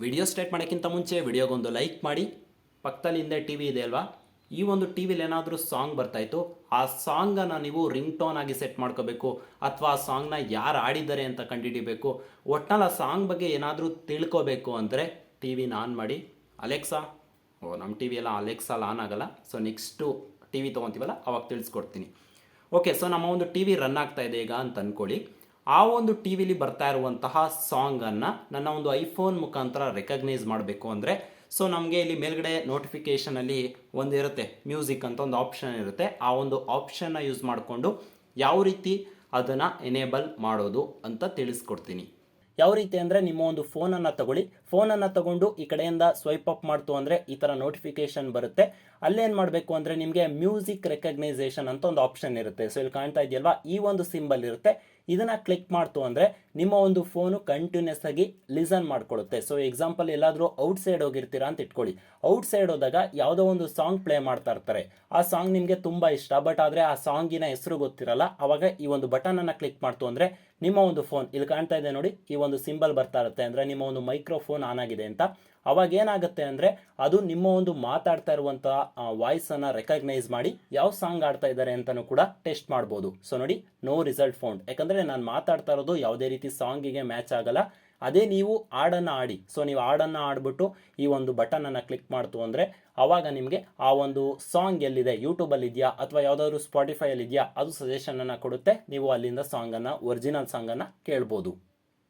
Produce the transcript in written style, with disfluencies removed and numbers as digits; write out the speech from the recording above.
Video start ಮಾಡೋಕ್ಕಿಂತ ಮುಂಚೆ ವಿಡಿಯೋಗೊಂದು like ಮಾಡಿ. ಪಕ್ಕದಲ್ಲಿ ಹಿಂದೆ ಟಿ ವಿ ಇದೆ ಅಲ್ವಾ, ಈ ಒಂದು ಟಿ ವಿಲಿ ಏನಾದರೂ ಸಾಂಗ್ ಬರ್ತಾಯಿತ್ತು, ಆ ಸಾಂಗನ್ನು ನೀವು ರಿಂಗ್ ಟೋನ್ ಆಗಿ ಸೆಟ್ ಮಾಡ್ಕೋಬೇಕು, ಅಥವಾ ಆ ಸಾಂಗ್ನ ಯಾರು ಆಡಿದ್ದಾರೆ ಅಂತ ಕಂಡುಹಿಡಿಬೇಕು. ಒಟ್ನಲ್ಲಿ ಆ ಸಾಂಗ್ ಬಗ್ಗೆ ಏನಾದರೂ ತಿಳ್ಕೋಬೇಕು ಅಂದರೆ ಟಿ ವಿನ ಆನ್ ಮಾಡಿ. ಅಲೆಕ್ಸಾ, ನಮ್ಮ ಟಿ ವಿ ಎಲ್ಲ ಅಲೆಕ್ಸಾಲ್ ಆನ್ ಆಗಲ್ಲ, ಸೊ ನೆಕ್ಸ್ಟು ಟಿ ವಿ ತೊಗೊತೀವಲ್ಲ ಅವಾಗ ತಿಳಿಸ್ಕೊಡ್ತೀನಿ. ಓಕೆ, ಸೊ ನಮ್ಮ ಒಂದು ಟಿ ವಿ ರನ್ ಆಗ್ತಾ ಇದೆ ಈಗ ಅಂತ ಅಂದ್ಕೊಳ್ಳಿ. ಆ ಒಂದು ಟಿ ವಿಲಿ ಬರ್ತಾ ಇರುವಂತಹ ಸಾಂಗನ್ನು ನನ್ನ ಒಂದು ಐಫೋನ್ ಮುಖಾಂತರ ರೆಕಗ್ನೈಸ್ ಮಾಡಬೇಕು ಅಂದರೆ, ಸೊ ನಮಗೆ ಇಲ್ಲಿ ಮೇಲ್ಗಡೆ ನೋಟಿಫಿಕೇಷನಲ್ಲಿ ಒಂದು ಇರುತ್ತೆ, ಮ್ಯೂಸಿಕ್ ಅಂತ ಒಂದು ಆಪ್ಷನ್ ಇರುತ್ತೆ. ಆ ಒಂದು ಆಪ್ಷನ್ನ ಯೂಸ್ ಮಾಡಿಕೊಂಡು ಯಾವ ರೀತಿ ಅದನ್ನು ಎನೇಬಲ್ ಮಾಡೋದು ಅಂತ ತಿಳಿಸ್ಕೊಡ್ತೀನಿ. ಯಾವ ರೀತಿ ಅಂದರೆ, ನಿಮ್ಮ ಒಂದು ಫೋನನ್ನು ತಗೊಳ್ಳಿ, ಫೋನನ್ನು ತಗೊಂಡು ಈ ಕಡೆಯಿಂದ ಸ್ವೈಪ್ ಅಪ್ ಮಾಡ್ತು ಅಂದರೆ ಈ ಥರ ನೋಟಿಫಿಕೇಷನ್ ಬರುತ್ತೆ. ಅಲ್ಲೇನು ಮಾಡಬೇಕು ಅಂದರೆ ನಿಮಗೆ ಮ್ಯೂಸಿಕ್ ರೆಕಗ್ನೈಸೇಷನ್ ಅಂತ ಒಂದು ಆಪ್ಷನ್ ಇರುತ್ತೆ. ಸೊ ಇಲ್ಲಿ ಕಾಣ್ತಾ ಇದೆಯಲ್ವಾ, ಈ ಒಂದು ಸಿಂಬಲ್ ಇರುತ್ತೆ. ಇದನ್ನು ಕ್ಲಿಕ್ ಮಾಡ್ತು ಅಂದರೆ ನಿಮ್ಮ ಒಂದು ಫೋನು ಕಂಟಿನ್ಯೂಸ್ ಆಗಿ ಲಿಸನ್ ಮಾಡ್ಕೊಳ್ಳುತ್ತೆ. ಸೊ ಎಕ್ಸಾಂಪಲ್ ಎಲ್ಲಾದರೂ ಔಟ್ ಸೈಡ್ ಹೋಗಿರ್ತೀರಾ ಅಂತ ಇಟ್ಕೊಳ್ಳಿ. ಔಟ್ ಸೈಡ್ ಹೋದಾಗ ಯಾವುದೋ ಒಂದು ಸಾಂಗ್ ಪ್ಲೇ ಮಾಡ್ತಾ ಇರ್ತಾರೆ, ಆ ಸಾಂಗ್ ನಿಮಗೆ ತುಂಬ ಇಷ್ಟ, ಬಟ್ ಆದರೆ ಆ ಸಾಂಗಿನ ಹೆಸರು ಗೊತ್ತಿರಲ್ಲ. ಆವಾಗ ಈ ಒಂದು ಬಟನನ್ನು ಕ್ಲಿಕ್ ಮಾಡ್ತು ಅಂದರೆ ನಿಮ್ಮ ಒಂದು ಫೋನ್, ಇಲ್ಲಿ ಕಾಣ್ತಾ ಇದೆ ನೋಡಿ, ಈ ಒಂದು ಸಿಂಬಲ್ ಬರ್ತಾ ಇರುತ್ತೆ, ಅಂದರೆ ನಿಮ್ಮ ಒಂದು ಮೈಕ್ರೋಫೋನ್ ಆನ್ ಆಗಿದೆ ಅಂತ. ಅವಾಗ ಏನಾಗುತ್ತೆ ಅಂದರೆ ಅದು ನಿಮ್ಮ ಒಂದು ಮಾತಾಡ್ತಾ ಇರುವಂಥ ವಾಯ್ಸನ್ನು ರೆಕಗ್ನೈಸ್ ಮಾಡಿ ಯಾವ ಸಾಂಗ್ ಆಡ್ತಾ ಇದ್ದಾರೆ ಅಂತಲೂ ಕೂಡ ಟೆಸ್ಟ್ ಮಾಡ್ಬೋದು. ಸೊ ನೋಡಿ, ನೋ ರಿಸಲ್ಟ್ ಫೌಂಡ್, ಯಾಕಂದರೆ ನಾನು ಮಾತಾಡ್ತಾ ಇರೋದು ಯಾವುದೇ ರೀತಿ ಸಾಂಗಿಗೆ ಮ್ಯಾಚ್ ಆಗಲ್ಲ. ಅದೇ ನೀವು ಹಾಡನ್ನು ಆಡಿ, ಸೊ ನೀವು ಹಾಡನ್ನು ಆಡ್ಬಿಟ್ಟು ಈ ಒಂದು ಬಟನನ್ನು ಕ್ಲಿಕ್ ಮಾಡ್ತು ಅಂದರೆ ಆವಾಗ ನಿಮಗೆ ಆ ಒಂದು ಸಾಂಗ್ ಎಲ್ಲಿದೆ, ಯೂಟ್ಯೂಬಲ್ಲಿ ಇದೆಯಾ ಅಥವಾ ಯಾವುದಾದ್ರು ಸ್ಪಾಟಿಫೈಯಲ್ಲಿ ಇದೆಯಾ, ಅದು ಸಜೆಷನನ್ನು ಕೊಡುತ್ತೆ. ನೀವು ಅಲ್ಲಿಂದ ಸಾಂಗನ್ನು, ಒರಿಜಿನಲ್ ಸಾಂಗನ್ನು ಕೇಳ್ಬೋದು.